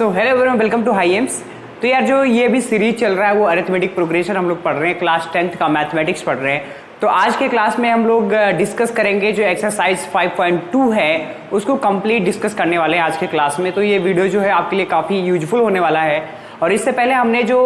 तो hello everyone, welcome to high aims. तो यार जो ये भी सीरीज चल रहा है वो अरिथमेटिक प्रोग्रेशन हम लोग पढ़ रहे हैं, क्लास 10th का मैथमेटिक्स पढ़ रहे हैं। तो आज के क्लास में हम लोग डिस्कस करेंगे जो एक्सरसाइज 5.2 है उसको कंप्लीट डिस्कस करने वाले हैं आज के क्लास में। तो ये वीडियो जो है आपके लिए काफ़ी यूजफुल होने वाला है। और इससे पहले हमने जो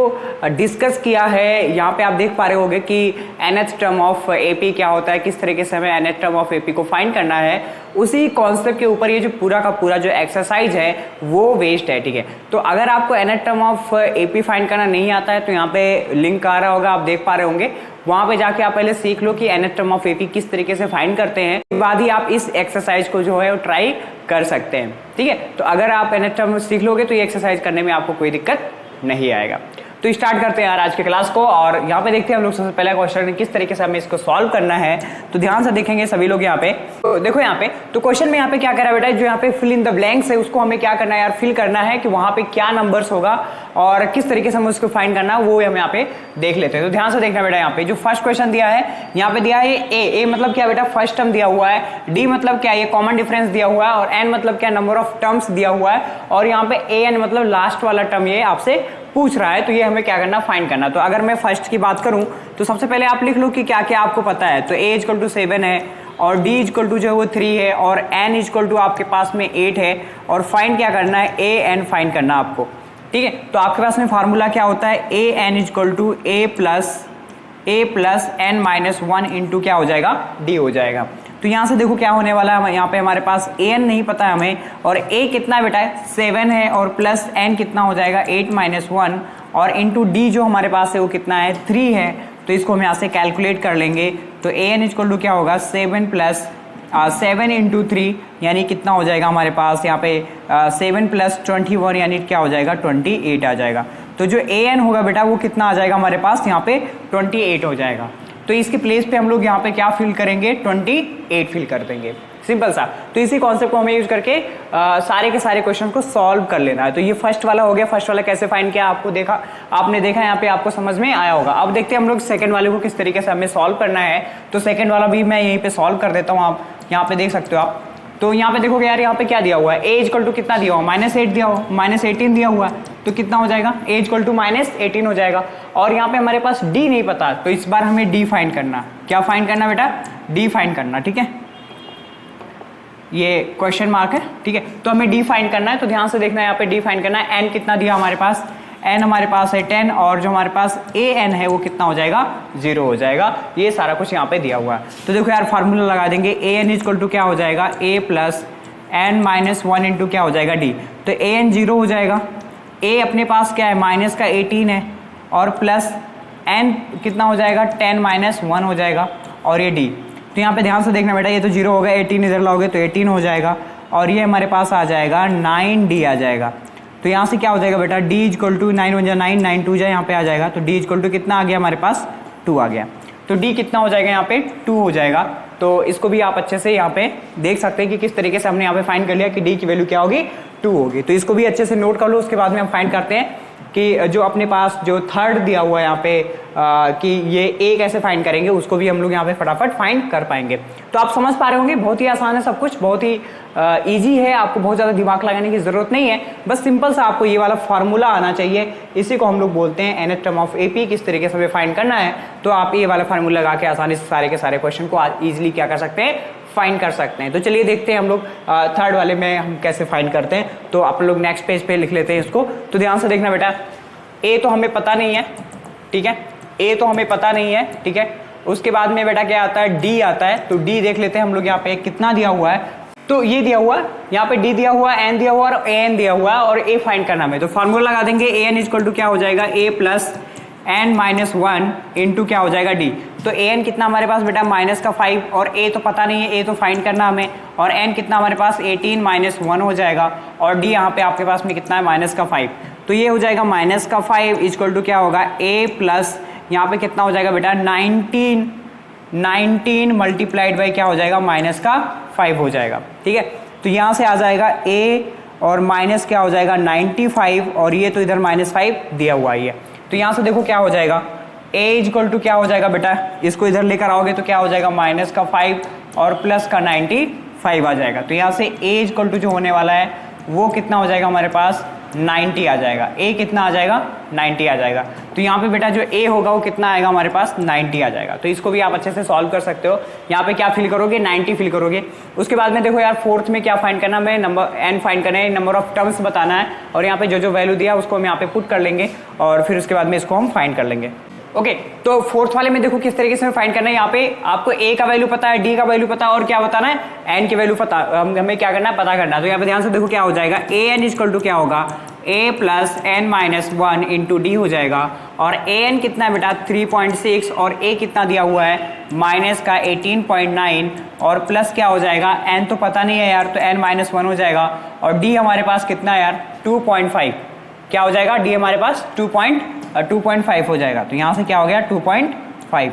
डिस्कस किया है यहाँ पे आप देख पा रहे होंगे कि nth टर्म ऑफ एपी क्या होता है, किस तरीके से हमें nth टर्म ऑफ एपी को फाइंड करना है, उसी कॉन्सेप्ट के ऊपर ये जो पूरा का पूरा जो एक्सरसाइज है वो वेस्ट है। ठीक है, तो अगर आपको nth term of AP find करना नहीं आता है तो यहाँ पे लिंक आ रहा होगा, आप देख पा रहे होंगे, वहां पे जाके आप पहले सीख लो कि nth टर्म ऑफ एपी किस तरीके से फाइंड करते हैं, उसके बाद ही आप इस एक्सरसाइज को जो है वो ट्राई कर सकते हैं। ठीक है, तो अगर आप nth टर्म सीख लोगे तो ये एक्सरसाइज करने में आपको कोई दिक्कत नहीं आएगा। तो स्टार्ट करते हैं यार आज के क्लास को। और यहाँ पे देखते हैं हम लोग सबसे पहला क्वेश्चन किस तरीके से हमें इसको सॉल्व करना है। तो ध्यान से देखेंगे सभी लोग यहाँ पे। तो देखो यहाँ पे तो क्वेश्चन में यहाँ पे क्या कह रहा है बेटा, जो यहाँ पे फिल इन द ब्लैंक्स है उसको हमें क्या करना है यार, फिल करना है कि वहां पे क्या नंबर्स होगा और किस तरीके से हमें उसको फाइंड करना है वो हम यहाँ पे देख लेते हैं। तो ध्यान से देखना बेटा, यहाँ पे जो फर्स्ट क्वेश्चन दिया है यहाँ पे दिया है ए मतलब क्या बेटा, फर्स्ट टर्म दिया हुआ है, डी मतलब क्या, ये कॉमन डिफरेंस दिया हुआ है, और एन मतलब क्या, नंबर ऑफ टर्म्स दिया हुआ है, और यहाँ पे ए एन मतलब लास्ट वाला टर्म ये आपसे पूछ रहा है। तो ये हमें क्या करना, फाइंड करना। तो अगर मैं फर्स्ट की बात करूं तो सबसे पहले आप लिख लो कि क्या क्या आपको पता है। तो a इक्वल टू 7 है, और d इक्वल टू जो है वो 3 है, और n इक्वल टू आपके पास में 8 है, और फाइंड क्या करना है, a n फाइंड करना आपको। ठीक है, तो आपके पास में फार्मूला क्या होता है, a n equal to a plus n minus 1 into क्या हो जाएगा, d हो जाएगा। तो यहाँ से देखो क्या होने वाला है, यहाँ पे हमारे पास an नहीं पता है हमें, और a कितना बेटा है 7 है, और प्लस n कितना हो जाएगा 8 माइनस 1, और इंटू d जो हमारे पास है वो कितना है 3 है। तो इसको हम यहाँ से कैलकुलेट कर लेंगे। तो an इक्वल टू क्या होगा 7 प्लस 7 इंटू 3 यानी कितना हो जाएगा हमारे पास यहाँ पे 7 प्लस 21 यानी क्या हो जाएगा 28 आ जाएगा। तो जो an होगा बेटा वो कितना आ जाएगा हमारे पास यहाँ पे 28 हो जाएगा। तो इसके प्लेस पे हम लोग यहाँ पे क्या फिल करेंगे, 28 फिल कर देंगे, सिंपल सा। तो इसी कॉन्सेप्ट को हमें यूज करके सारे के सारे क्वेश्चन को सॉल्व कर लेना है। तो ये फर्स्ट वाला हो गया। फर्स्ट वाला कैसे फाइंड किया आपने देखा यहाँ पे, आपको समझ में आया होगा। अब देखते हैं हम लोग सेकंड वाले को किस तरीके से हमें सॉल्व करना है। तो सेकंड वाला भी मैं यहीं पे सॉल्व कर देता हूँ, आप यहाँ पे देख सकते हो आप। तो यहाँ पे देखोगे यार, यहाँ पे क्या दिया हुआ है, a इक्वल टू कितना दिया हुआ, -8 दिया हुआ, -18 दिया हुआ है। तो कितना हो जाएगा, a इक्वल टू -18 हो जाएगा। और यहाँ पे हमारे पास d नहीं पता, तो इस बार हमें d फाइंड करना। क्या फाइंड करना बेटा, d फाइंड करना। ठीक है, ये क्वेश्चन मार्क है। ठीक है, तो हमें d फाइंड करना है। तो ध्यान से देखना है, यहाँ पे d फाइंड करना है। n कितना दिया हमारे पास, n हमारे पास है 10, और जो हमारे पास an है वो कितना हो जाएगा 0 हो जाएगा। ये सारा कुछ यहाँ पे दिया हुआ है। तो देखो यार फार्मूला लगा देंगे, an इक्वल टू क्या हो जाएगा a plus n minus 1 into क्या हो जाएगा d। तो an 0 हो जाएगा, a अपने पास क्या है माइनस का 18 है, और प्लस n कितना हो जाएगा 10 माइनस 1 हो जाएगा, और ये d। तो यहाँ पे ध्यान से देखना बेटा, ये तो 0 होगा, 18 इधर लाओगे तो 18 हो जाएगा, और ये हमारे पास आ जाएगा 9d आ जाएगा। तो यहाँ से क्या हो जाएगा बेटा, d इक्वल टू 9 1 9 9 2 यहाँ पे आ जाएगा। तो d इक्वल टू कितना आ गया हमारे पास 2 आ गया। तो d कितना हो जाएगा यहाँ पे 2 हो जाएगा। तो इसको भी आप अच्छे से यहाँ पे देख सकते हैं कि किस तरीके से हमने यहाँ पे फाइंड कर लिया कि d की वैल्यू क्या होगी 2 होगी। तो इसको भी अच्छे से नोट कर लो। उसके बाद में हम फाइंड करते हैं कि जो अपने पास जो थर्ड दिया हुआ है यहाँ पे कि ये a कैसे फाइंड करेंगे, उसको भी हम लोग यहाँ पे फटाफट फाइंड कर पाएंगे। तो आप समझ पा रहे होंगे, बहुत ही आसान है सब कुछ, बहुत ही इजी है, आपको बहुत ज़्यादा दिमाग लगाने की ज़रूरत नहीं है। बस सिंपल सा आपको ये वाला फार्मूला आना चाहिए। इसी को हम लोग बोलते हैं nth टर्म ऑफ एपी, किस तरीके से हमें फाइंड करना है। तो आप ये वाला फार्मूला लगा के आसानी से सारे के सारे क्वेश्चन को ईजिली क्या कर सकते हैं, फाइंड कर सकते हैं। तो चलिए देखते हैं हम लोग थर्ड वाले में हम कैसे फाइंड करते हैं। तो आप लोग नेक्स्ट पेज पे लिख लेते हैं इसको। तो ध्यान से देखना बेटा, a तो हमें पता नहीं है, ठीक है, a तो हमें पता नहीं है, ठीक है। उसके बाद में बेटा क्या आता है, d आता है। तो d देख लेते हैं हम लोग, यहाँ पे कितना दिया हुआ है। तो ये दिया हुआ है, यहाँ पे d दिया हुआ है, n दिया हुआ है, और an दिया हुआ है, और a फाइंड करना है। तो फार्मूला लगा देंगे, an इक्वल टू क्या हो जाएगा a plus n minus 1 into क्या हो जाएगा d। तो an कितना हमारे पास बेटा माइनस का 5, और a तो पता नहीं है, a तो फाइंड करना हमें, और n कितना हमारे पास 18 माइनस 1 हो जाएगा, और d यहाँ पे आपके पास में कितना है माइनस का 5। तो ये हो जाएगा माइनस का 5 इक्वल टू क्या होगा a प्लस यहाँ पे कितना हो जाएगा बेटा 19 मल्टीप्लाइड बाई क्या हो जाएगा माइनस का 5 हो जाएगा। ठीक है, तो यहाँ से आ जाएगा a और माइनस क्या हो जाएगा 95, और ये तो इधर -5 दिया हुआ ही है। तो यहाँ से देखो क्या हो जाएगा, a इक्वल टू क्या हो जाएगा बेटा, इसको इधर लेकर आओगे तो क्या हो जाएगा माइनस का 5 और प्लस का 95 आ जाएगा। तो यहाँ से a इक्वल टू जो होने वाला है वो कितना हो जाएगा हमारे पास 90 आ जाएगा। ए कितना आ जाएगा? 90 आ जाएगा। तो यहाँ पे बेटा जो ए होगा वो कितना आएगा हमारे पास? 90 आ जाएगा। तो इसको भी आप अच्छे से सॉल्व कर सकते हो। यहाँ पे क्या फिल करोगे? 90 फिल करोगे। उसके बाद में देखो यार फोर्थ में क्या फाइंड करना है? नंबर एन फाइंड करना है, नंबर ऑफ टर्म्स बताना है और यहाँ पे जो जो वैल्यू दिया उसको हम यहाँ पे पुट कर लेंगे और फिर उसके बाद में इसको हम फाइंड कर लेंगे। ओके तो फोर्थ वाले में देखो किस तरीके से फाइंड करना है। यहाँ पे आपको ए का वैल्यू पता है, डी का वैल्यू पता है और क्या बताना है? एन की वैल्यू पता, हमें क्या करना है? पता करना है। तो यहाँ पे ध्यान से देखो क्या हो जाएगा? ए एन इक्वल टू क्या होगा? A plus N minus 1 into D हो जाएगा। और ए एन कितना है बेटा? 3.6 और ए कितना दिया हुआ है? माइनस का 18.9 और प्लस क्या हो जाएगा? एन तो पता नहीं है यार, तो एन माइनस 1 हो जाएगा। और डी हमारे पास कितना है यार? 2.5। क्या हो जाएगा? डी हमारे पास 2.5 हो जाएगा। तो यहां से क्या हो गया? 2.5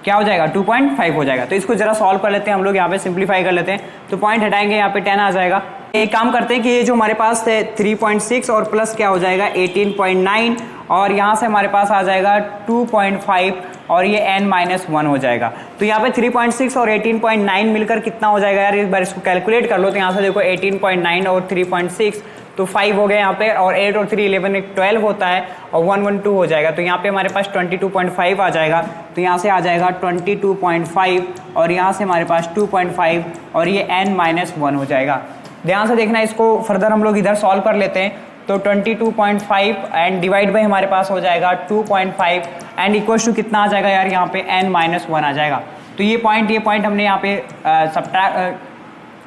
क्या हो जाएगा? 2.5 हो जाएगा। तो इसको जरा सॉल्व कर लेते हैं हम लोग, यहाँ पे सिंप्लीफाई कर लेते हैं। तो पॉइंट हटाएंगे, यहाँ पे 10 आ जाएगा। एक काम करते हैं कि ये जो हमारे पास है 3.6 और प्लस क्या हो जाएगा? 18.9 और यहाँ से हमारे पास आ जाएगा 2.5 और ये n माइनस 1 हो जाएगा। तो यहाँ पे 3.6 और 18.9 मिलकर कितना हो जाएगा यार? एक बार इसको कैलकुलेट कर लो। तो यहाँ से देखो 18.9 और 3.6 तो 5 हो गए यहाँ पे, और 8 और 3 11 12 होता है और 1 1 2 हो जाएगा। तो यहाँ पे हमारे पास 22.5 आ जाएगा। तो यहाँ से आ जाएगा 22.5 और यहाँ से हमारे पास 2.5 और ये n माइनस 1 हो जाएगा। ध्यान से देखना, इसको फर्दर हम लोग इधर सॉल्व कर लेते हैं। तो 22.5 एंड डिवाइड बाई हमारे पास हो जाएगा 2.5 एंड इक्वल टू कितना आ जाएगा यार? यहाँ पे n माइनस 1 आ जाएगा। तो ये पॉइंट हमने यहाँ पे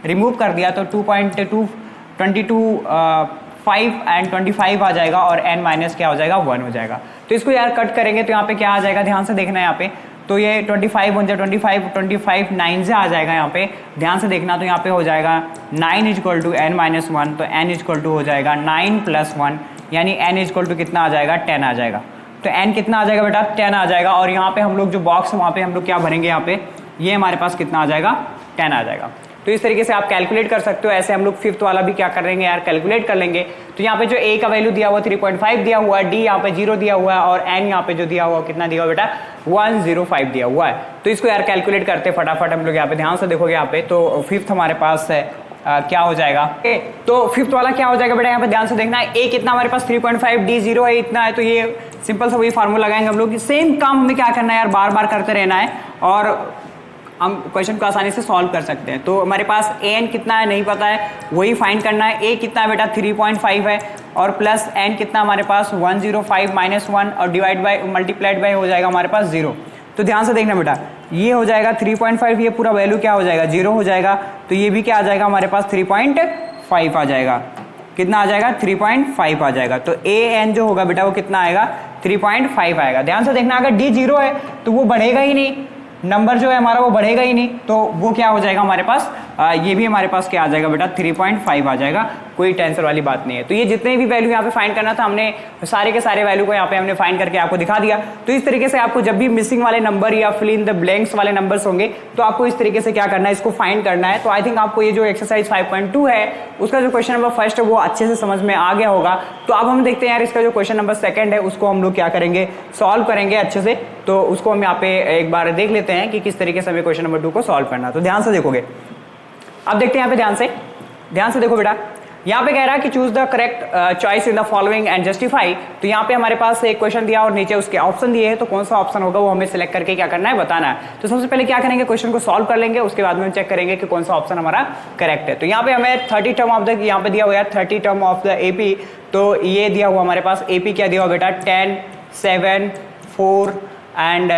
रिमूव कर दिया। तो 22.5 एंड 25 आ जाएगा और n माइनस क्या हो जाएगा? 1 हो जाएगा। तो इसको यार कट करेंगे तो यहाँ पे क्या आ जाएगा? ध्यान से देखना है यहाँ पे। तो ये 25 बन जाए 25 9 से आ जाएगा यहाँ पे। ध्यान से देखना, तो यहाँ पे हो जाएगा 9 इक्वल टू n माइनस 1। तो n इक्वल टू हो जाएगा 9 प्लस 1 यानी n इक्वल टू कितना आ जाएगा? 10 आ जाएगा। तो n कितना आ जाएगा बेटा? 10 आ जाएगा। और यहाँ पे हम लोग जो बॉक्स है वहाँ पे हम लोग क्या भरेंगे? यहाँ पे ये हमारे पास कितना आ जाएगा? 10 आ जाएगा। तो इस तरीके से आप कैलकुलेट कर सकते हो। ऐसे हम लोग फिफ्थ वाला भी क्या करेंगे यार? कैलकुलेट कर लेंगे। तो यहाँ पे जो a का वैल्यू दिया हुआ 3.5 दिया हुआ है, d यहाँ पे 0 दिया हुआ है और n यहाँ पे जो दिया हुआ कितना दिया हुआ बेटा? 105 दिया हुआ है। तो इसको यार कैलकुलेट करते फटाफट हम लोग यहाँ पे। ध्यान से देखोगे यहाँ पे, तो फिफ्थ हमारे पास है क्या हो जाएगा? तो फिफ्थ वाला क्या हो जाएगा बेटा? यहाँ पे ध्यान से देखना है। a कितना हमारे पास? 3.5, d 0 है, इतना है। तो ये सिंपल सा वही फार्मूला लगाएंगे हम लोग। सेम काम हमें क्या करना है यार? बार बार करते रहना है और हम क्वेश्चन को आसानी से सॉल्व कर सकते हैं। तो हमारे पास एन कितना है नहीं पता है, वही फाइंड करना है। ए कितना है बेटा? 3.5 है और प्लस एन कितना हमारे पास? 105 माइनस 1 और डिवाइड बाय मल्टीप्लाइड बाय हो जाएगा हमारे पास 0। तो ध्यान से देखना बेटा, ये हो जाएगा 3.5, ये पूरा वैल्यू क्या हो जाएगा? 0 हो जाएगा। तो ये भी क्या आ जाएगा हमारे पास? 3.5 आ जाएगा। कितना आ जाएगा? 3.5 आ जाएगा। तो ए एन जो होगा बेटा वो कितना आएगा? 3.5 आएगा। ध्यान से देखना, अगर डी 0 है तो वो बढ़ेगा ही नहीं, नंबर जो है हमारा वो बढ़ेगा ही नहीं। तो वो क्या हो जाएगा हमारे पास? ये भी हमारे पास क्या आ जाएगा बेटा? 3.5 आ जाएगा। कोई टेंशन वाली बात नहीं है। तो ये जितने भी वैल्यू यहाँ पे फाइंड करना था हमने सारे के सारे वैल्यू को यहाँ पे हमने फाइंड करके आपको दिखा दिया। तो इस तरीके से आपको जब भी मिसिंग वाले नंबर या फिल इन द ब्लैंक्स वाले नंबर्स होंगे तो आपको इस तरीके से क्या करना है? इसको फाइंड करना है। तो आई थिंक आपको ये जो एक्सरसाइज 5.2 है उसका जो क्वेश्चन नंबर फर्स्ट है वो अच्छे से समझ में आ गया होगा। तो अब हम देखते हैं यार इसका जो क्वेश्चन नंबर सेकंड है उसको हम लोग क्या करेंगे? सॉल्व करेंगे अच्छे से। तो उसको हम यहाँ पे एक बार देख लेते हैं कि किस तरीके से हमें क्वेश्चन नंबर 2 को सॉल्व करना है। तो ध्यान से देखोगे, अब देखते हैं यहाँ पे ध्यान से देखो बेटा। यहाँ पे कह रहा है कि choose the correct choice in the following and justify. तो यहाँ पे हमारे पास एक क्वेश्चन दिया और नीचे उसके ऑप्शन दिए हैं। तो कौन सा ऑप्शन होगा वो हमें सिलेक्ट करके क्या करना है? बताना है। तो सबसे पहले क्या करेंगे? क्वेश्चन को सॉल्व कर लेंगे, उसके बाद में हम चेक करेंगे कि कौन सा ऑप्शन हमारा करेक्ट है। तो यहाँ पे हमें 30 टर्म ऑफ द यहाँ पे दिया हुआ है 30 टर्म ऑफ द एपी। तो ये दिया हुआ हमारे पास एपी क्या दिया हुआ बेटा? 10 7 4 एंड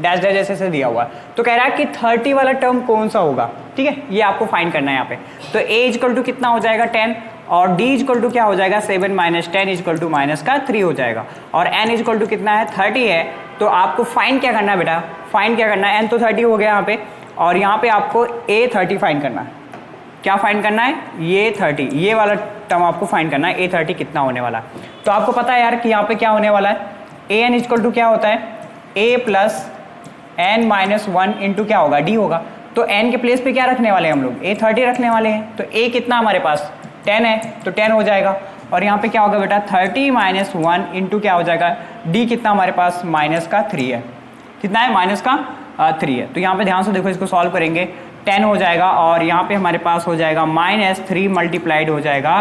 डैश डैश ऐसे दिया हुआ। तो कह रहा है कि 30 वाला टर्म कौन सा होगा? ठीक है, ये आपको फाइंड करना है यहाँ पे। तो a इक्वल टू कितना हो जाएगा? 10 और d इक्वल टू क्या हो जाएगा? 7 माइनस 10 इक्वल टू माइनस का 3 हो जाएगा। और n इक्वल टू कितना है? 30 है। तो आपको फाइंड क्या करना है बेटा? फाइंड क्या करना है? n तो 30 हो गया यहाँ पे और यहाँ पे आपको a 30 फाइंड करना है। क्या फाइंड करना है? ये 30, ये वाला टर्म आपको फाइंड करना है। a 30 कितना होने वाला है? तो आपको पता है यार कि यहाँ पे क्या होने वाला है? a n इक्वल टू क्या होता है? a plus n minus 1 into क्या होगा? d होगा। तो n के प्लेस पे क्या रखने वाले हैं हम लोग? a 30 रखने वाले हैं। तो a कितना हमारे पास? 10 है, तो 10 हो जाएगा। और यहाँ पे क्या होगा बेटा? 30 माइनस 1 इंटू क्या हो जाएगा? d कितना हमारे पास? माइनस का 3 है। कितना है? माइनस का 3 है। तो यहाँ पे ध्यान से देखो, इसको सॉल्व करेंगे 10 हो जाएगा और यहाँ पे हमारे पास हो जाएगा माइनस 3 मल्टीप्लाइड हो जाएगा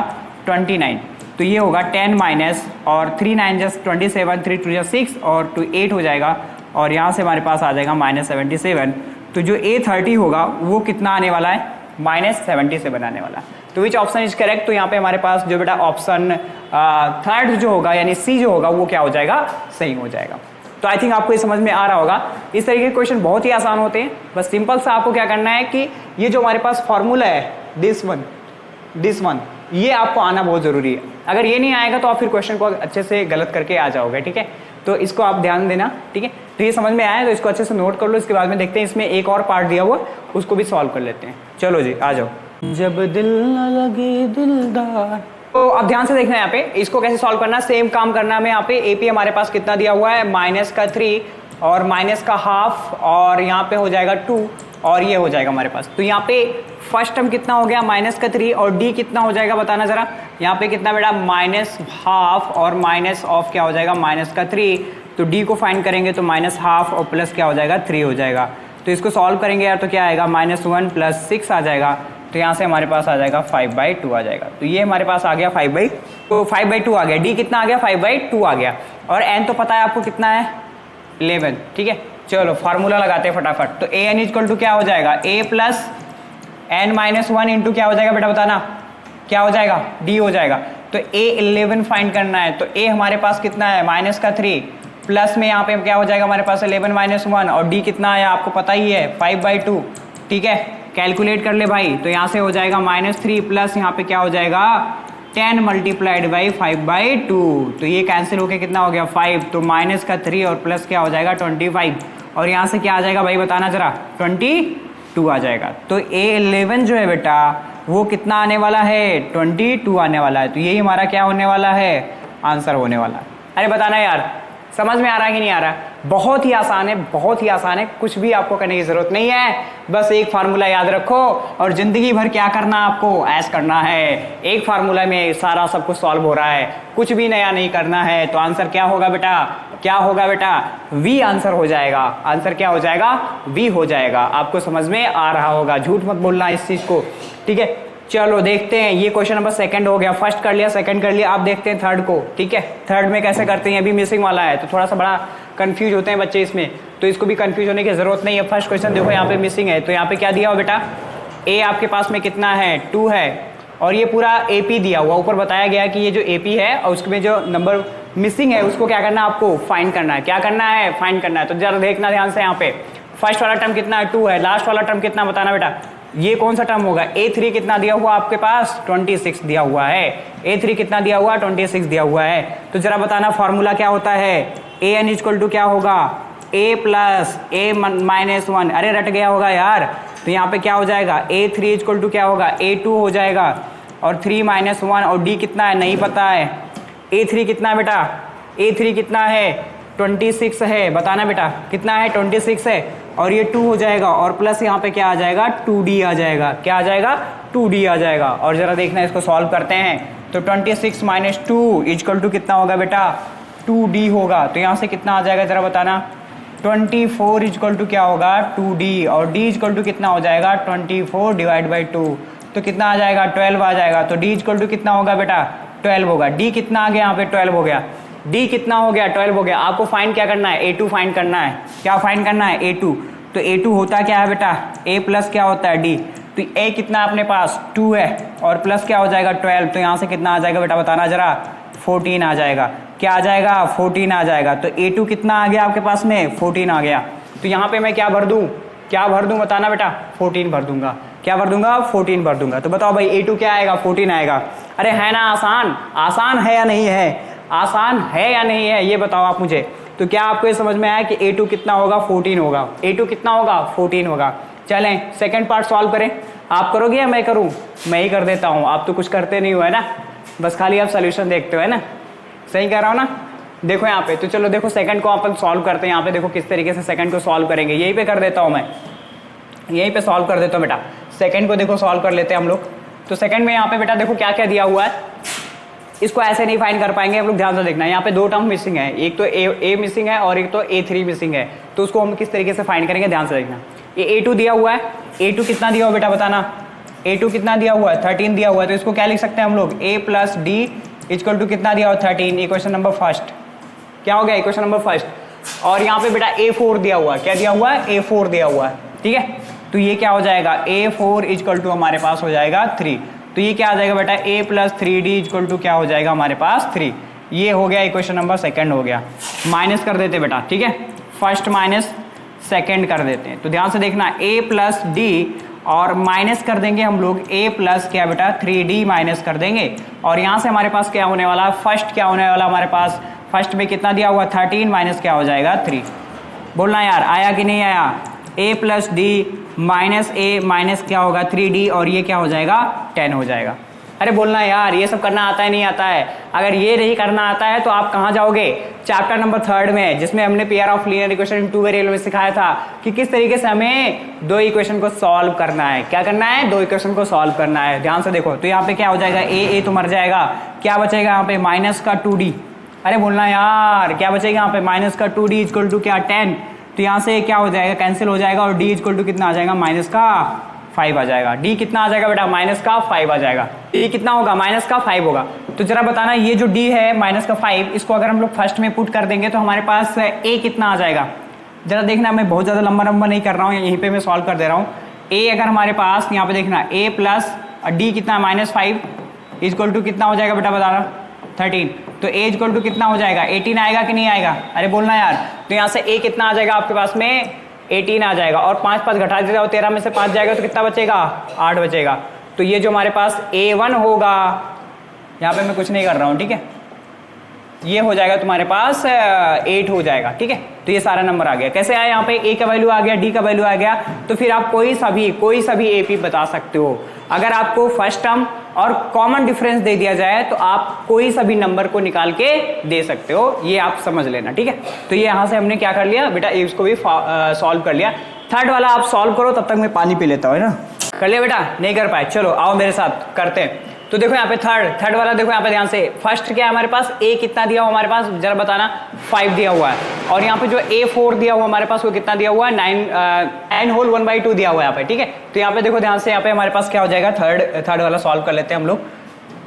29। तो ये होगा 10 माइनस और 3 9 जस्ट 27, 3 2 6 और 2 8 हो जाएगा और यहाँ से हमारे पास आ जाएगा -77। तो जो A30 होगा वो कितना आने वाला है, -77 आने वाला है। तो विच ऑप्शन इज करेक्ट, तो यहाँ पे हमारे पास जो बेटा ऑप्शन थर्ड जो होगा यानी सी जो होगा वो क्या हो जाएगा, सही हो जाएगा। तो आई थिंक आपको ये समझ में आ रहा होगा। इस तरीके के क्वेश्चन बहुत ही आसान होते हैं, बस सिंपल सा आपको क्या करना है कि ये जो हमारे पास फॉर्मूला है दिस वन ये आपको आना बहुत जरूरी है। अगर ये नहीं आएगा तो आप फिर क्वेश्चन को अच्छे से गलत करके आ जाओगे, ठीक है। तो इसको आप ध्यान देना, ठीक है। तो ये समझ में आया तो इसको अच्छे से नोट कर लो। इसके बाद में देखते हैं इसमें एक और पार्ट दिया हुआ उसको भी सॉल्व कर लेते हैं। चलो जी आ जाओ। जब दिल न लगे दिलदार, तो अब ध्यान से देखना है यहाँ पे इसको कैसे सॉल्व करना, सेम काम करना है। यहाँ पे एपी हमारे पास कितना दिया हुआ है, -3 और -½ और यहाँ पे हो जाएगा 2 और ये हो जाएगा हमारे पास। तो यहाँ पे फर्स्ट टर्म कितना हो गया -3 और डी कितना हो जाएगा बताना जरा। यहाँ पे कितना बेटा -½ और माइनस ऑफ क्या हो जाएगा -3। तो डी को फाइंड करेंगे तो -½ और प्लस क्या हो जाएगा 3 हो जाएगा। तो इसको सॉल्व करेंगे यार तो क्या आएगा -1 + 6 आ जाएगा। तो यहाँ से हमारे पास आ जाएगा 5/2 आ जाएगा। तो ये हमारे पास आ गया 5/2 आ गया। डी कितना आ गया 5/2 आ गया और एन तो पता है आपको कितना है 11, ठीक है। चलो फार्मूला लगाते हैं फटाफट। तो ए एन इक्वल टू क्या हो जाएगा, a + n-1 इंटू क्या हो जाएगा बेटा बताना, क्या हो जाएगा डी हो जाएगा। तो A11 फाइंड करना है तो a हमारे पास कितना है -3 प्लस में यहाँ पे क्या हो जाएगा हमारे पास 11 - 1 और d कितना है आपको पता ही है 5/2, ठीक है। कैलकुलेट कर ले भाई। तो यहाँ से हो जाएगा -3 प्लस यहाँ पे क्या हो जाएगा 10 × 5/2। तो ये कैंसिल होके कितना हो गया 5। तो -3 और प्लस क्या हो जाएगा 25 और यहाँ से क्या आ जाएगा भाई बताना जरा 22 आ जाएगा। तो A11 जो है बेटा वो कितना आने वाला है 22 आने वाला है। तो यही हमारा क्या होने वाला है, आंसर होने वाला है। अरे बताना यार समझ में आ रहा है कि नहीं आ रहा है। बहुत ही आसान है, बहुत ही आसान है, कुछ भी आपको करने की जरूरत नहीं है। बस एक फार्मूला याद रखो और जिंदगी भर क्या करना है आपको, ऐश करना है। एक फार्मूला में सारा सब कुछ सॉल्व हो रहा है, कुछ भी नया नहीं करना है। तो आंसर क्या होगा बेटा, क्या होगा बेटा वी आंसर हो जाएगा। आंसर क्या हो जाएगा वी हो जाएगा। आपको समझ में आ रहा होगा, झूठ मत बोलना इस चीज को, ठीक है। चलो देखते हैं, ये क्वेश्चन नंबर सेकंड हो गया। फर्स्ट कर लिया, सेकंड कर लिया, आप देखते हैं थर्ड को, ठीक है। थर्ड में कैसे करते हैं, अभी मिसिंग वाला है तो थोड़ा सा बड़ा कंफ्यूज होते हैं बच्चे इसमें, तो इसको भी कंफ्यूज होने की जरूरत नहीं है। फर्स्ट क्वेश्चन देखो यहाँ पे मिसिंग है, तो यहाँ पे क्या दिया हुआ बेटा ए आपके पास में कितना है 2 है और ये पूरा एपी दिया हुआ, ऊपर बताया गया कि ये जो एपी है और उसमें जो नंबर मिसिंग है उसको क्या करना है आपको फाइंड करना है। क्या करना है, फाइंड करना है। तो जरा देखना ध्यान से, यहाँ पे फर्स्ट वाला टर्म कितना है 2 है, लास्ट वाला टर्म कितना बताना बेटा, ये कौन सा टर्म होगा A3 कितना दिया हुआ आपके पास 26 दिया हुआ है। A3 कितना दिया हुआ 26 दिया हुआ है। तो जरा बताना फॉर्मूला क्या होता है, AN इक्वल टू क्या होगा A + A-1। अरे रट गया होगा यार। तो यहाँ पे क्या हो जाएगा A3 इक्वल टू क्या होगा A2 हो जाएगा और 3 - 1 और D कितना है नहीं पता है। A3 कितना है बेटा, A3 कितना है 26 है, बताना बेटा कितना है 26 है और ये 2 हो जाएगा और प्लस यहाँ पे क्या आ जाएगा 2D आ जाएगा। क्या आ जाएगा 2D आ जाएगा। और जरा देखना इसको सॉल्व करते हैं। तो 26 - 2 इक्वल टू कितना होगा बेटा 2D होगा। तो यहाँ से कितना आ जाएगा जरा बताना 24 इक्वल टू क्या होगा 2D और D इक्वल टू कितना हो जाएगा 24/2। तो कितना आ जाएगा 12 आ जाएगा। तो D इक्वल टू कितना होगा बेटा 12 होगा। D कितना आ गया यहाँ पे 12 हो गया। D कितना हो गया 12 हो गया। आपको फाइंड क्या करना है A2 फाइंड करना है। क्या फाइंड करना है A2। तो A2 होता क्या है बेटा A प्लस क्या होता है D। तो A कितना अपने पास 2 है और प्लस क्या हो जाएगा 12। तो यहाँ से कितना आ जाएगा बेटा बताना जरा 14 आ जाएगा। क्या आ जाएगा 14 आ जाएगा। तो A2 कितना आ गया आपके पास में 14 आ गया। तो यहाँ पे मैं क्या भर दूँ, क्या भर दूँ बताना बेटा 14 भर दूंगा। क्या भर दूंगा 14 भर दूंगा। तो बताओ भाई A2 क्या आएगा 14 आएगा। अरे है ना आसान, आसान है या नहीं है, आसान है या नहीं है ये बताओ आप मुझे। तो क्या आपको ये समझ में आया कि A2 कितना होगा 14 होगा। A2 कितना होगा 14 होगा। चलें सेकंड पार्ट सॉल्व करें। आप करोगे या मैं करूं, मैं ही कर देता हूं। आप तो कुछ करते नहीं हो है ना, बस खाली आप सोल्यूशन देखते हो है ना, सही कह रहा हूं ना। देखो यहाँ पे, तो चलो देखो सेकंड को अपन सॉल्व करते हैं। यहाँ पे देखो किस तरीके से सेकंड को सॉल्व करेंगे, यहीं पे कर देता हूँ मैं, यहीं पे सॉल्व कर देता हूँ बेटा। सेकंड को देखो सॉल्व कर लेते हैं हम लोग। तो सेकंड में यहाँ पे बेटा देखो क्या क्या दिया हुआ है, इसको ऐसे नहीं फाइंड कर पाएंगे हम लोग, ध्यान से देखना। यहाँ पे 2 टर्म मिसिंग है, एक तो A मिसिंग है और एक तो A3 मिसिंग है। तो उसको हम किस तरीके से फाइंड करेंगे ध्यान से देखना। ये A2 दिया हुआ है, A2 कितना दिया हुआ बेटा बताना, A2 कितना दिया हुआ है 13 दिया हुआ है। तो इसको क्या लिख सकते हैं हम लोग A + D इक्वल टू कितना दिया हुआ 13, इक्वेशन नंबर फर्स्ट। क्या हो गया इक्वेशन नंबर फर्स्ट। और यहाँ पे बेटा A4 दिया हुआ है, क्या दिया हुआ है A4 दिया हुआ है, ठीक है। तो ये क्या हो जाएगा A4 इक्वल टू हमारे पास हो जाएगा 3। तो ये क्या आ जाएगा बेटा A plus 3D equal to क्या हो जाएगा हमारे पास 3। ये हो गया इक्वेशन नंबर सेकंड हो गया। माइनस कर देते बेटा, ठीक है, फर्स्ट माइनस सेकंड कर देते हैं। तो ध्यान से देखना A प्लस D और माइनस कर देंगे हम लोग A प्लस क्या बेटा 3D माइनस कर देंगे। और यहाँ से हमारे पास क्या होने वाला, फर्स्ट क्या होने वाला हमारे पास, फर्स्ट में कितना दिया हुआ 13 माइनस क्या हो जाएगा 3। बोलना यार आया कि नहीं आया। A plus D minus A minus क्या होगा 3D और ये क्या हो जाएगा 10 हो जाएगा। अरे बोलना यार ये सब करना आता है नहीं आता है। अगर ये नहीं करना आता है तो आप कहाँ जाओगे, चैप्टर नंबर 3 में, जिसमें हमने pair of linear equation in two variable में सिखाया था कि किस तरीके से हमें दो इक्वेशन को सॉल्व करना है। क्या करना है, दो इक्वेशन को सॉल्व करना है। ध्यान से देखो, तो यहाँ पे क्या हो जाएगा A तो मर जाएगा, क्या बचेगा यहाँ पे माइनस का 2D। अरे बोलना यार क्या बचेगा यहाँ पे माइनस का 2D इक्वल टू क्या 10। तो यहाँ से क्या हो जाएगा कैंसिल हो जाएगा और D इक्वल टू कितना आ जाएगा माइनस का 5 आ जाएगा। D कितना आ जाएगा बेटा माइनस का 5 आ जाएगा। D कितना होगा माइनस का 5 होगा। तो जरा बताना ये जो D है माइनस का 5, इसको अगर हम लोग फर्स्ट में पुट कर देंगे तो हमारे पास A कितना आ जाएगा। जरा देखना मैं बहुत ज़्यादा लंबा नहीं कर रहा हूँ, यहीं पे मैं सॉल्व कर दे रहा हूँ। A अगर हमारे पास यहाँ पे देखना A प्लस D कितना माइनस 5 इक्वल टू कितना हो जाएगा बेटा बताना 13। तो A इक्वल टू कितना हो जाएगा 18 आएगा कि नहीं आएगा। अरे बोलना यार, तो यहाँ से A कितना आ जाएगा आपके पास में 18 आ जाएगा और 5 घटा देगा और 13 में से 5 जाएगा तो कितना बचेगा 8 बचेगा। तो ये जो हमारे पास A1 होगा, यहाँ पे मैं कुछ नहीं कर रहा हूँ, ठीक है, ये हो जाएगा तुम्हारे पास 8 हो जाएगा, ठीक है। तो ये सारा नंबर आ गया। कैसे आया, यहाँ पे A का वैल्यू आ गया, D का वैल्यू आ गया, तो फिर आप कोई सा भी AP बता सकते हो। अगर आपको फर्स्ट टर्म और कॉमन डिफरेंस दे दिया जाए तो आप कोई सा भी नंबर को निकाल के दे सकते हो, ये आप समझ लेना, ठीक है। तो ये यहाँ से हमने क्या कर लिया बेटा, इसको भी सॉल्व कर लिया। थर्ड वाला आप सॉल्व करो, तब तक मैं पानी पी लेता हूँ, है ना। कर लिया बेटा, नहीं कर पाए, चलो आओ मेरे साथ करते हैं। तो देखो यहाँ पे थर्ड वाला देखो यहाँ पे ध्यान से, फर्स्ट क्या है हमारे पास A कितना दिया हुआ हमारे पास, जरा बताना 5 दिया हुआ है। और यहाँ पे जो A4 दिया हुआ हमारे पास वो कितना दिया हुआ है 9 होल 1/2 दिया हुआ है यहाँ पे, ठीक है। तो यहाँ पे देखो ध्यान से, यहाँ पे हमारे पास क्या हो जाएगा, थर्ड वाला सॉल्व कर लेते हैं हम लोग।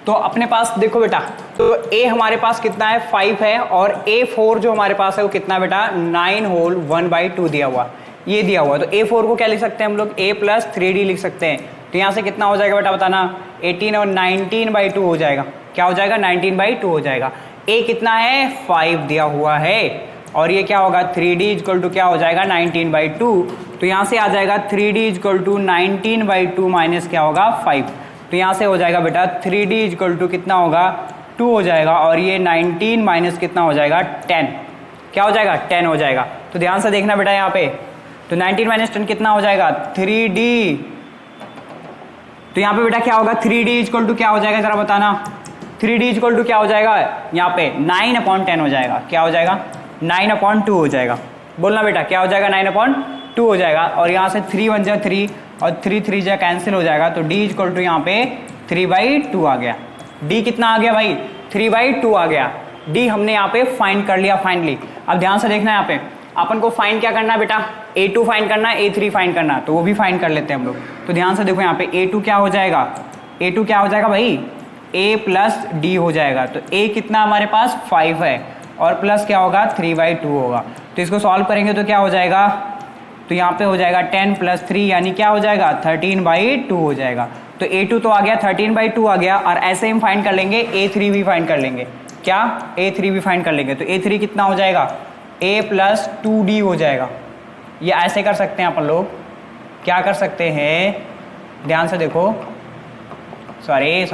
तो अपने पास देखो बेटा, तो A हमारे पास कितना है 5 है और A4 जो हमारे पास है वो कितना बेटा 9 होल 1/2 दिया हुआ, ये दिया हुआ। तो A4 को क्या लिख सकते हैं हम लोग, A प्लस 3D लिख सकते हैं। तो यहाँ से कितना हो जाएगा बेटा बताना 18 और 19/2 हो जाएगा। क्या हो जाएगा 19/2 हो जाएगा। A कितना है 5 दिया हुआ है और ये क्या होगा 3D इक्वल टू क्या हो जाएगा 19/2। तो यहाँ से आ जाएगा 3D इक्वल टू 19/2 माइनस क्या होगा 5। तो यहाँ से हो जाएगा बेटा 3D इक्वल टू कितना होगा 2 हो जाएगा और ये 19 माइनस कितना हो जाएगा 10। क्या हो जाएगा 10 हो जाएगा। तो ध्यान से देखना बेटा यहाँ पे, तो 19 माइनस 10 कितना हो जाएगा 3D। तो यहाँ पे बेटा क्या होगा 3D इक्वल टू क्या हो जाएगा जरा बताना, 3D इक्वल टू क्या हो जाएगा यहाँ पे 9/10 हो जाएगा। क्या हो जाएगा 9/2 हो जाएगा। बोलना बेटा क्या हो जाएगा 9/2 हो जाएगा। और यहाँ से 3 1 जा 3 और 3 3 जा कैंसिल हो जाएगा। तो D इक्वल टू यहाँ पे 3/2 आ गया। D कितना आ गया भाई 3/2 आ गया। D हमने यहाँ पे फाइंड कर लिया फाइनली। अब ध्यान से देखना, यहाँ पे अपन को फाइंड क्या करना है बेटा, A2 फाइंड करना है, A3 फाइंड करना है, तो वो भी फाइंड कर लेते हैं हम लोग। तो ध्यान से देखो यहाँ पे A2 क्या हो जाएगा, A2 क्या हो जाएगा भाई A प्लस D हो जाएगा। तो A कितना हमारे पास 5 है और प्लस क्या होगा 3/2 होगा। तो इसको सॉल्व करेंगे तो क्या हो जाएगा, तो यहाँ पे हो जाएगा 10 प्लस 3 यानी क्या हो जाएगा 13/2 हो जाएगा। तो A2 तो आ गया 13/2 आ गया। और ऐसे हम फाइंड कर लेंगे A3 भी फाइंड कर लेंगे। क्या A3 भी फाइंड कर लेंगे। तो A3 कितना हो जाएगा A प्लस 2D हो जाएगा। ये ऐसे कर सकते हैं अपन लोग, क्या कर सकते हैं ध्यान से देखो, सॉरी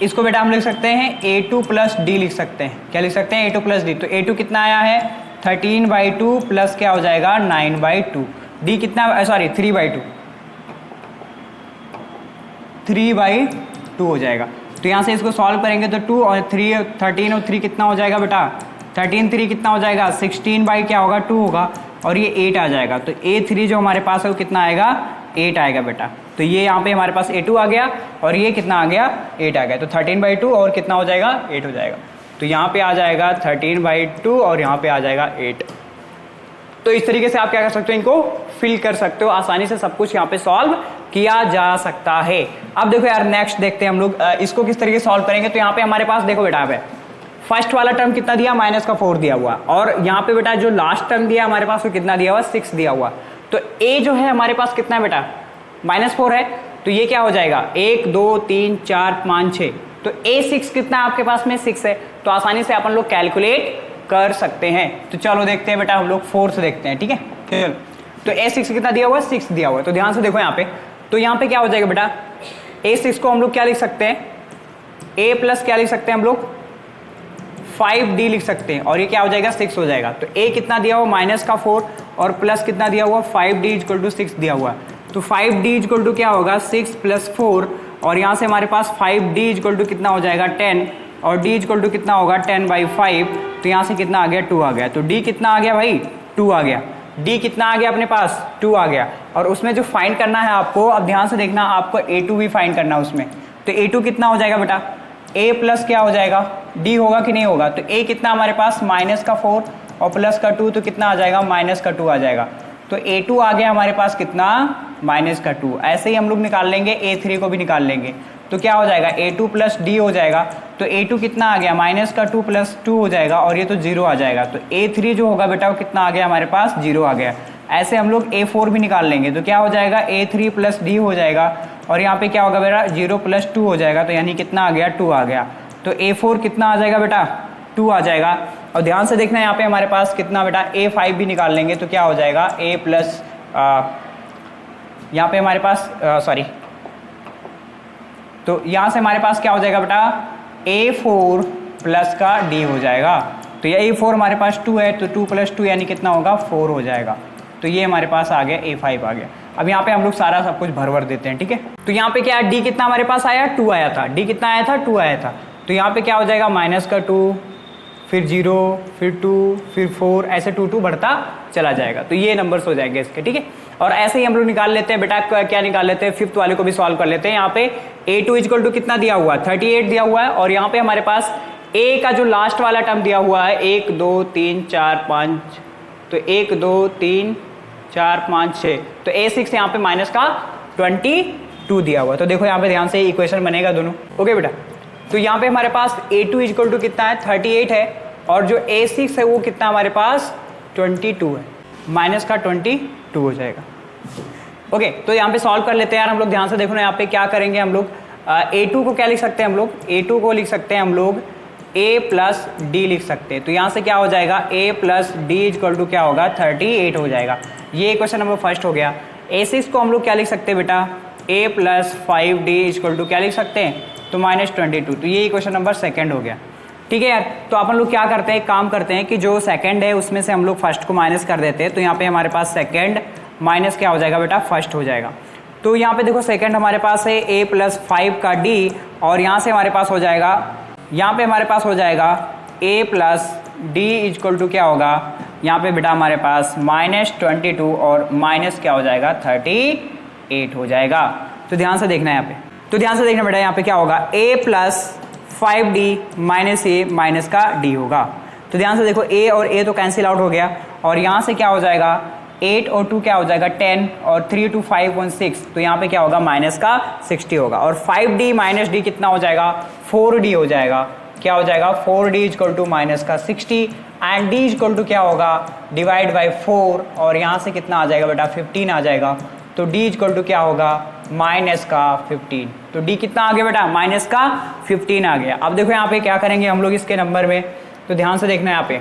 इसको बेटा हम लिख सकते हैं A2 प्लस D लिख सकते हैं। क्या लिख सकते हैं A2 प्लस D। तो A2 कितना आया है 13/2 प्लस क्या हो जाएगा 9/2। D कितना सॉरी 3/2 हो जाएगा। तो यहाँ से इसको सॉल्व करेंगे तो 2 और 3 13 और 3 कितना हो जाएगा बेटा 13 3 कितना हो जाएगा 16 क्या होगा 2 होगा और ये 8 आ जाएगा। तो A3 जो हमारे पास है वो कितना आएगा 8 आएगा बेटा। तो ये यहाँ पे हमारे पास A2 आ गया और ये कितना आ गया 8 आ गया। तो 13/2 और कितना हो जाएगा 8 हो जाएगा। तो यहाँ पे आ जाएगा 13/2 और यहाँ पे आ जाएगा 8। तो इस तरीके से आप क्या कर सकते हो, इनको फिल कर सकते हो, आसानी से सब कुछ यहाँ पे सॉल्व किया जा सकता है। अब देखो यार नेक्स्ट देखते हैं हम लोग इसको किस तरीके से सॉल्व करेंगे। तो यहाँ पे हमारे पास देखो बेटा पे फर्स्ट वाला टर्म कितना दिया, -4 दिया हुआ, और यहाँ पे बेटा जो लास्ट टर्म दिया हमारे पास वो कितना दिया हुआ, 6 दिया हुआ। तो a जो है हमारे पास कितना है बेटा, -4 है, तो ये क्या हो जाएगा 1 2 3 4 5 6, तो a6 कितना है आपके पास में 6 है, तो आसानी से अपन लोग कैलकुलेट कर सकते हैं। तो चलो देखते हैं बेटा हम लोग 4 से देखते हैं, ठीक है। चलो तो a6 कितना दिया हुआ है, 6 दिया हुआ है, तो ध्यान से देखो यहाँ पे, तो यहाँ पे क्या हो जाएगा बेटा, a6 को हम लोग क्या लिख सकते हैं, a प्लस क्या लिख सकते हैं हम लोग 5d लिख सकते हैं, और ये क्या हो जाएगा 6 हो जाएगा। तो a कितना दिया हुआ -4 और प्लस कितना दिया हुआ 5d = 6 दिया हुआ, तो 5d = क्या होगा 6 + 4, और यहाँ से हमारे पास 5d = कितना हो जाएगा 10, और d = कितना होगा 10/5, तो यहाँ से कितना आ गया 2 आ गया। तो d कितना आ गया भाई 2 आ गया, d कितना आ गया अपने पास 2 आ गया। और उसमें जो फाइंड करना है आपको, अब ध्यान से देखना, आपको a2 भी फाइंड करना है उसमें। तो a2 कितना हो जाएगा बेटा, a प्लस क्या हो जाएगा d होगा कि नहीं होगा, तो a कितना हमारे पास -4 और +2, तो कितना आ जाएगा -2 आ जाएगा। तो a2 आ गया हमारे पास कितना -2। ऐसे ही हम लोग निकाल लेंगे, a3 को भी निकाल लेंगे, तो क्या हो जाएगा a2 + d हो जाएगा। तो a2 कितना आ गया -2 + 2 हो जाएगा, और ये तो 0 आ जाएगा। तो a3 जो होगा बेटा वो कितना आ गया हमारे पास 0 आ गया। ऐसे हम लोग a4 भी निकाल लेंगे, तो क्या हो जाएगा a3 + d हो जाएगा, और यहाँ पे क्या होगा बेटा 0 + 2 हो जाएगा, तो यानी कितना आ गया 2 आ गया। तो a4 कितना आ जाएगा बेटा 2 आ जाएगा। और ध्यान से देखना यहाँ पे हमारे पास कितना बेटा a5 भी निकाल लेंगे, तो क्या हो जाएगा a प्लस यहाँ पे हमारे पास सॉरी, तो यहाँ से हमारे पास क्या हो जाएगा बेटा a4 प्लस का d हो जाएगा। तो ये a4 हमारे पास 2 है, तो 2 + 2 यानी कितना होगा 4 हो जाएगा। तो ये हमारे पास आ गया a5 आ गया। अब यहाँ पे हम लोग सारा सब कुछ भर देते हैं, ठीक है। तो यहाँ पे क्या d कितना हमारे पास आया 2 आया था, d कितना आया था 2 आया था, तो यहाँ पे क्या हो जाएगा -2, फिर 0, फिर 2, फिर 4, ऐसे 2 2 बढ़ता चला जाएगा। तो ये नंबर्स हो जाएंगे इसके, ठीक है। और ऐसे ही हम लोग निकाल लेते हैं बेटा, क्या निकाल लेते हैं, 5th वाले को भी सॉल्व कर लेते हैं। यहाँ पे a2 = कितना दिया हुआ है 38 दिया हुआ है, और यहाँ पे हमारे पास a का जो लास्ट वाला टर्म दिया हुआ है 1 2 3 4 5, तो 1 2 3 4 5 6, तो a6 यहाँ पे -22 दिया हुआ है। तो देखो यहाँ पे ध्यान से इक्वेशन बनेगा दोनों, ओके बेटा। तो यहाँ पे हमारे पास a2 = कितना है 38 है, और जो a6 है वो कितना हमारे पास 22 है, -22 हो जाएगा। ओके, तो यहाँ पे सॉल्व कर लेते हैं यार हम लोग। ध्यान से देखो ना, यहाँ पे क्या करेंगे हम लोग, a2 को क्या लिख सकते हैं हम लोग, a2 को लिख सकते हैं हम लोग a प्लस d लिख सकते हैं। तो यहाँ से क्या हो जाएगा a प्लस d = क्या होगा 38 हो जाएगा। ये क्वेश्चन नंबर फर्स्ट हो गया। a6 को हम लोग क्या लिख सकते हैं बेटा a + 5d = क्या लिख सकते हैं, तो -22। तो ये क्वेश्चन नंबर सेकंड हो गया, ठीक है यार। तो अपन लोग क्या करते हैं, काम करते हैं कि जो सेकंड है उसमें से हम लोग फर्स्ट को माइनस कर देते हैं। तो यहाँ पे हमारे पास सेकंड माइनस क्या हो जाएगा बेटा फर्स्ट हो जाएगा। तो यहाँ पे देखो सेकंड हमारे पास है a + 5 का d, और यहाँ से हमारे पास हो जाएगा, यहाँ पे हमारे पास हो जाएगा a + d = क्या होगा, यहाँ पे बेटा हमारे पास -22 और माइनस क्या हो जाएगा 38 हो जाएगा। तो ध्यान से देखना है यहाँ पे, तो ध्यान से देखना बेटा, यहाँ पे क्या होगा a + 5d - a माइनस का d होगा। तो ध्यान से देखो a और a तो कैंसिल आउट हो गया, और यहाँ से क्या हो जाएगा 8 और 2 क्या हो जाएगा 10, और 3 2 5 1 6, तो यहाँ पे क्या होगा -60 होगा। और 5d - d कितना हो जाएगा 4d हो जाएगा। क्या हो जाएगा 4d = -60, एंड d = क्या होगा डिवाइड बाई 4, और यहाँ से कितना आ जाएगा बेटा 15 आ जाएगा। तो d = क्या होगा -15। तो d कितना आ गया बेटा -15 आ गया। अब देखो यहाँ पे क्या करेंगे हम लोग इसके नंबर में, तो ध्यान से देखना यहाँ पे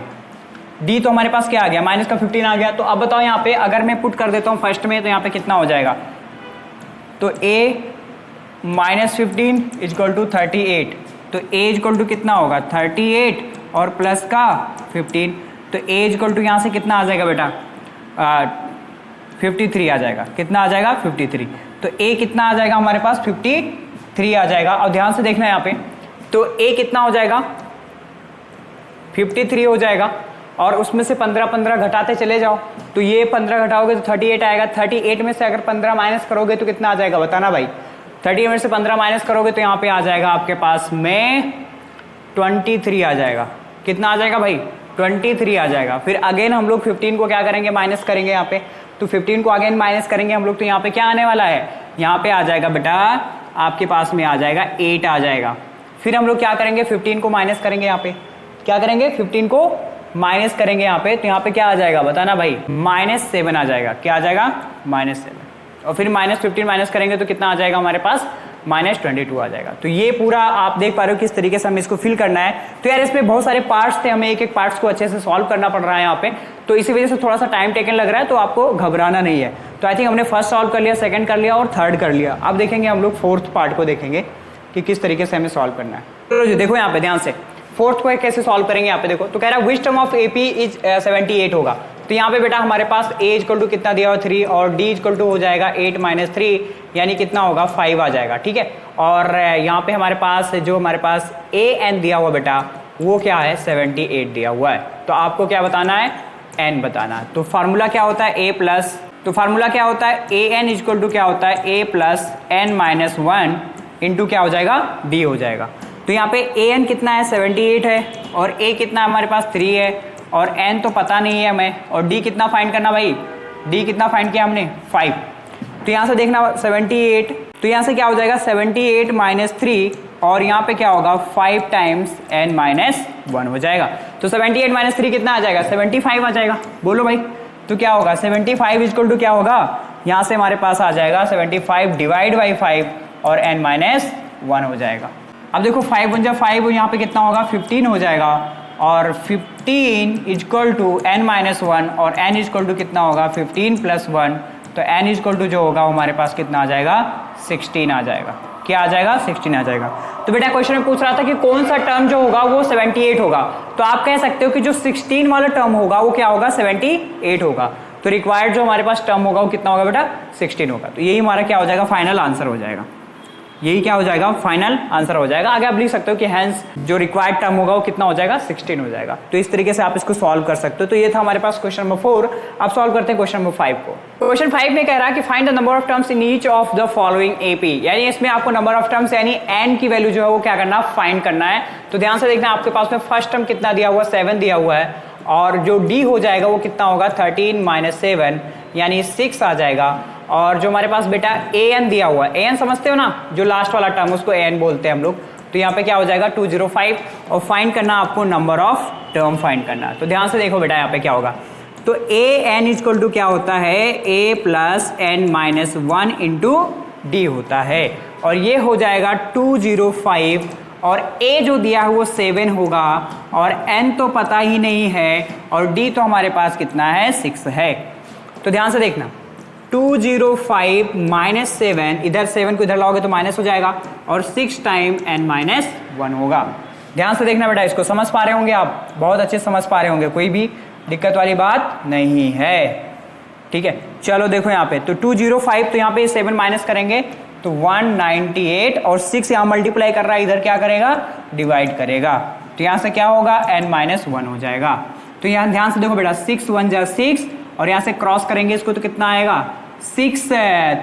d तो हमारे पास क्या आ गया -15 आ गया। तो अब बताओ यहाँ पे अगर मैं पुट कर देता हूँ फर्स्ट में, तो यहाँ पे कितना हो जाएगा, तो a -15 = 38, तो a = कितना होगा 38 और प्लस का 15, तो a = यहाँ से कितना आ जाएगा बेटा 53 आ जाएगा। कितना आ जाएगा 53, तो a कितना आ जाएगा हमारे पास 53 आ जाएगा। और ध्यान से देखना यहाँ पे, तो a कितना हो जाएगा 53 हो जाएगा, और उसमें से 15 घटाते चले जाओ, तो ये 15 घटाओगे तो 38 आएगा। 38 में से अगर 15 माइनस करोगे तो कितना आ जाएगा बताना भाई, 38 में से 15 माइनस करोगे तो यहाँ पे आ जाएगा आपके पास में 23 आ जाएगा। कितना आ जाएगा भाई 23 आ जाएगा। फिर अगेन हम लोग 15 को क्या करेंगे माइनस करेंगे यहाँ पे, तो 15 को अगेन माइनस करेंगे हम लोग, तो यहाँ पे क्या आने वाला है यहाँ पे आ जाएगा बेटा आपके पास में आ जाएगा 8 आ जाएगा। फिर हम लोग क्या करेंगे 15 को माइनस करेंगे, यहाँ पे क्या करेंगे 15 को माइनस करेंगे यहाँ पे, तो यहाँ पे क्या आ जाएगा बताना भाई, -7 आ जाएगा। क्या आ जाएगा -7। और फिर -15 माइनस करेंगे तो कितना आ जाएगा हमारे पास, -22 आ जाएगा। तो ये पूरा आप देख पा रहे हो किस तरीके से हमें इसको फिल करना है। तो यार इसमें बहुत सारे पार्ट्स थे, हमें एक एक पार्ट्स को अच्छे से सॉल्व करना पड़ रहा है यहाँ पे, तो इसी वजह से थोड़ा सा टाइम टेकन लग रहा है, तो आपको घबराना नहीं है। तो आई थिंक हमने फर्स्ट सॉल्व कर लिया, सेकंड कर लिया और थर्ड कर लिया। अब देखेंगे हम लोग फोर्थ पार्ट को देखेंगे कि किस तरीके से हमें सॉल्व करना है। तो देखो यहाँ पे ध्यान से फोर्थ को कैसे सॉल्व करेंगे यहाँ पे देखो। तो कह रहा है which term of AP is 78 होगा। तो यहाँ पे बेटा हमारे पास A इक्वल टू कितना दिया हुआ 3 और D इक्वल टू हो जाएगा 8 - 3 यानी कितना होगा 5 आ जाएगा। ठीक है, और यहाँ पे हमारे पास जो हमारे पास AN दिया हुआ बेटा वो क्या है 78 दिया हुआ है। तो आपको क्या बताना है, N बताना है। तो फार्मूला क्या होता है A प्लस, तो फार्मूला क्या होता है AN इक्वल टू क्या होता है A प्लस N - 1 इंटू क्या हो जाएगा D हो जाएगा। तो यहाँ पे AN कितना है 78 है और A कितना है हमारे पास 3 है और N तो पता नहीं है हमें, और D कितना फाइंड करना भाई, D कितना फाइंड किया हमने 5। तो यहाँ से देखना 78, तो यहाँ से क्या हो जाएगा 78 - 3 और यहाँ पे क्या होगा 5 टाइम्स N - 1 हो जाएगा। तो 78 - 3 कितना आ जाएगा 75 आ जाएगा। बोलो भाई, तो क्या होगा 75 इक्वल टू क्या होगा, यहाँ से हमारे पास आ जाएगा 75 डिवाइड बाई 5 और N - 1 हो जाएगा। अब देखो 5 × 5 यहाँ पे कितना होगा 15 हो जाएगा और 15 इक्वल टू N - 1 और N इक्वल टू कितना होगा 15 + 1, तो N इक्वल टू जो होगा हमारे पास कितना आ जाएगा 16 आ जाएगा। क्या आ जाएगा 16 आ जाएगा। तो बेटा क्वेश्चन में पूछ रहा था कि कौन सा टर्म जो होगा वो 78 होगा, तो आप कह सकते हो कि जो 16 वाला टर्म होगा वो क्या होगा 78 होगा। तो रिक्वायर्ड जो हमारे पास टर्म होगा वो कितना होगा बेटा 16 होगा। तो यही हमारा क्या हो जाएगा फाइनल आंसर हो जाएगा, यही क्या हो जाएगा फाइनल आंसर हो जाएगा। आगे आप लिख सकते हो कि हैंस जो रिक्वायर्ड टर्म होगा वो कितना हो जाएगा 16 हो जाएगा। तो इस तरीके से आप इसको सॉल्व कर सकते हो। तो ये था हमारे पास क्वेश्चन नंबर 4। अब सॉल्व करते हैं क्वेश्चन नंबर 5 को। क्वेश्चन 5 में कह रहा है कि find the number of terms in each of the following AP, यानी इसमें आपको नंबर ऑफ टर्म्स यानी n की वैल्यू जो है वो क्या करना फाइंड करना है। तो ध्यान से देखना आपके पास में फर्स्ट टर्म कितना दिया हुआ 7 दिया हुआ है और जो D हो जाएगा वो कितना होगा 13 - 7 यानी 6 आ जाएगा। और जो हमारे पास बेटा AN दिया हुआ है, AN समझते हो ना, जो लास्ट वाला टर्म उसको AN बोलते हैं हम लोग। तो यहाँ पे क्या हो जाएगा 205 और फाइंड करना आपको नंबर ऑफ टर्म फाइंड करना। तो ध्यान से देखो बेटा यहाँ पे क्या होगा, तो AN इक्वल टू क्या होता है A plus N - 1 into D होता है और ये हो जाएगा 205 और A जो दिया है वो 7 होगा और N तो पता ही नहीं है और D तो हमारे पास कितना है 6 है। तो ध्यान से देखना 205 - 7, इधर 7 को इधर लाओगे तो माइनस हो जाएगा और 6 टाइम N - 1 होगा। ध्यान से देखना बेटा, इसको समझ पा रहे होंगे आप, बहुत अच्छे समझ पा रहे होंगे, कोई भी दिक्कत वाली बात नहीं है। ठीक है, चलो देखो यहाँ पे तो 205, तो यहाँ पे 7 माइनस करेंगे तो 198 और 6 यहाँ मल्टीप्लाई कर रहा है, इधर क्या करेगा डिवाइड करेगा। तो यहाँ से क्या होगा N - 1 हो जाएगा। तो यहाँ ध्यान से देखो बेटा 6 1 जा 6 और यहाँ से क्रॉस करेंगे इसको तो कितना आएगा 6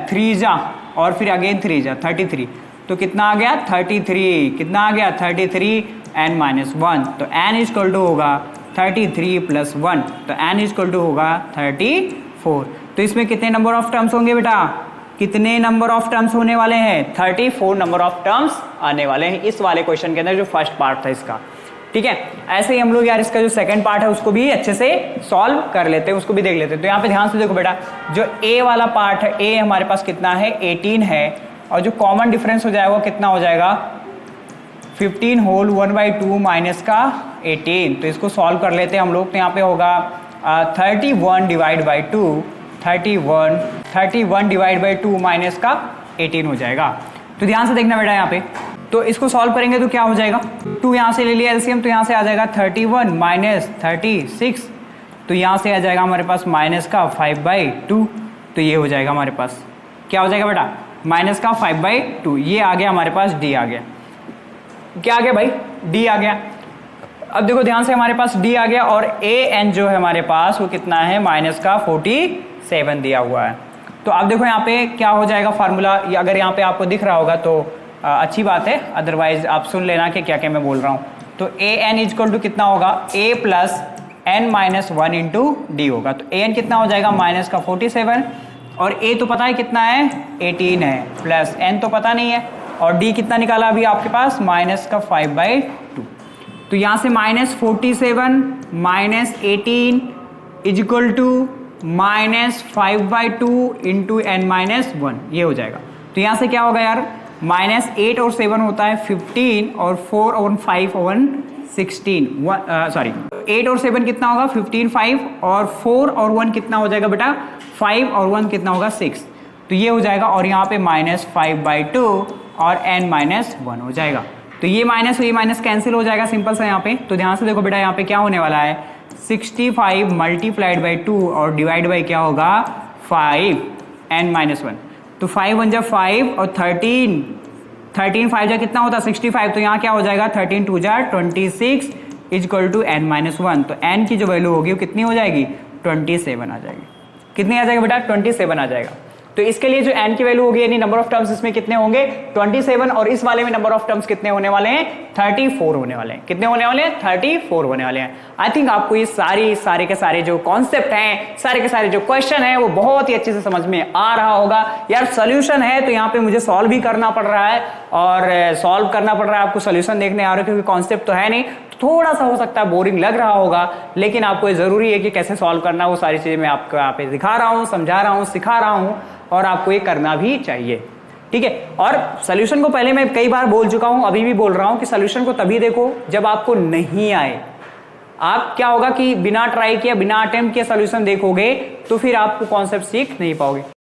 3 जा और फिर अगेन 3 जा 33, तो कितना आ गया 33, कितना आ गया 33 N - 1, तो N इक्वल टू होगा 33 + 1, तो N इक्वल टू होगा 34। तो इसमें कितने नंबर ऑफ टर्म्स होंगे बेटा, कितने नंबर ऑफ टर्म्स होने वाले हैं 34 नंबर ऑफ टर्म्स आने वाले हैं इस वाले क्वेश्चन के अंदर जो फर्स्ट पार्ट था इसका। ठीक है, ऐसे ही हम लोग यार इसका जो सेकंड पार्ट है उसको भी अच्छे से सॉल्व कर लेते हैं, उसको भी देख लेते हैं। तो यहाँ पे ध्यान से देखो बेटा, जो A वाला पार्ट है A हमारे पास कितना है 18 है और जो कॉमन डिफरेंस हो जाएगा वो कितना हो जाएगा 15 होल 1/2 माइनस का 18। तो इसको सॉल्व कर लेते हैं हम लोग। तो यहाँ पे होगा 31 divide by 2, 31 divide by 2 minus का 18 हो जाएगा। तो ध्यान से देखना बेटा यहाँ पे, तो इसको सॉल्व करेंगे तो क्या हो जाएगा 2 यहाँ से ले लिया एलसीएम, तो यहाँ से आ जाएगा 31 माइनस 36, तो यहाँ से आ जाएगा हमारे पास माइनस का 5/2, तो ये हो जाएगा हमारे पास क्या हो जाएगा बेटा माइनस का 5/2। ये आ गया हमारे पास D आ गया, क्या आ गया भाई D आ गया। अब देखो ध्यान से हमारे पास D आ गया और AN जो है हमारे पास वो कितना है माइनस का 47 दिया हुआ है। तो अब देखो यहाँ पे क्या हो जाएगा फार्मूला, अगर यहाँ पे आपको दिख रहा होगा तो अच्छी बात है, अदरवाइज आप सुन लेना कि क्या क्या मैं बोल रहा हूँ। तो AN इक्वल टू कितना होगा A plus N - 1 into D होगा। तो AN कितना हो जाएगा माइनस का 47 और a तो पता है कितना है 18 है, प्लस n तो पता नहीं है, और d कितना निकाला अभी आपके पास माइनस का 5/2। तो यहाँ से -47 -18 is equal to -5/2 into n-1, ये हो जाएगा। तो यहाँ से क्या होगा यार, -8 और 7 होता है 15, और 4 और 5 और 16, सॉरी 8 और 7 कितना होगा 15, 5 और 4 और 1 कितना हो जाएगा बेटा 5 और 1 कितना होगा 6। तो ये हो जाएगा, और यहाँ पे -5/2 और n-1 हो जाएगा। तो ये माइनस और ये माइनस कैंसिल हो जाएगा सिंपल सा यहाँ पे। तो ध्यान से देखो बेटा, यहाँ पे क्या होने वाला है 65 मल्टीप्लाइड बाई 2 और डिवाइड बाई क्या होगा 5 n-1। तो 5 1 जा 5 और 13 5 जा कितना होता है 65। तो यहाँ क्या हो जाएगा 13 2 जा 26 इज इक्वल टू n-1। तो n की जो वैल्यू होगी वो कितनी हो जाएगी 27 आ जाएगी। कितनी आ जाएगा बेटा 27 आ जाएगा। तो इसके लिए जो n की वैल्यू होगी यानी नंबर ऑफ टर्म्स इसमें कितने होंगे 27, और इस वाले में नंबर ऑफ टर्म्स कितने होने वाले हैं 34 होने वाले हैं। कितने होने वाले हैं 34 होने वाले हैं। आई थिंक आपको ये सारे के सारे जो कॉन्सेप्ट हैं, सारे के सारे जो क्वेश्चन हैं वो बहुत ही अच्छे से समझ में आ रहा होगा। यार सोल्यूशन है तो यहाँ पे मुझे सॉल्व भी करना पड़ रहा है, और सॉल्व करना पड़ रहा है, आपको सोल्यूशन देखने आ रहे हो क्योंकि कॉन्सेप्ट तो है नहीं, थोड़ा सा हो सकता है बोरिंग लग रहा होगा, लेकिन आपको ये जरूरी है कि कैसे सॉल्व करना, वो सारी चीजें मैं आपको यहाँ पे दिखा रहा हूँ, समझा रहा हूँ, सिखा रहा हूँ, और आपको ये करना भी चाहिए। ठीक है। और सॉल्यूशन को पहले मैं कई बार बोल चुका हूं, अभी भी बोल रहा हूं कि सॉल्यूशन को तभी देखो जब आपको नहीं आए। आप क्या होगा कि बिना ट्राई किया, बिना अटेम्प्ट किया सॉल्यूशन देखोगे तो फिर आपको कॉन्सेप्ट सीख नहीं पाओगे।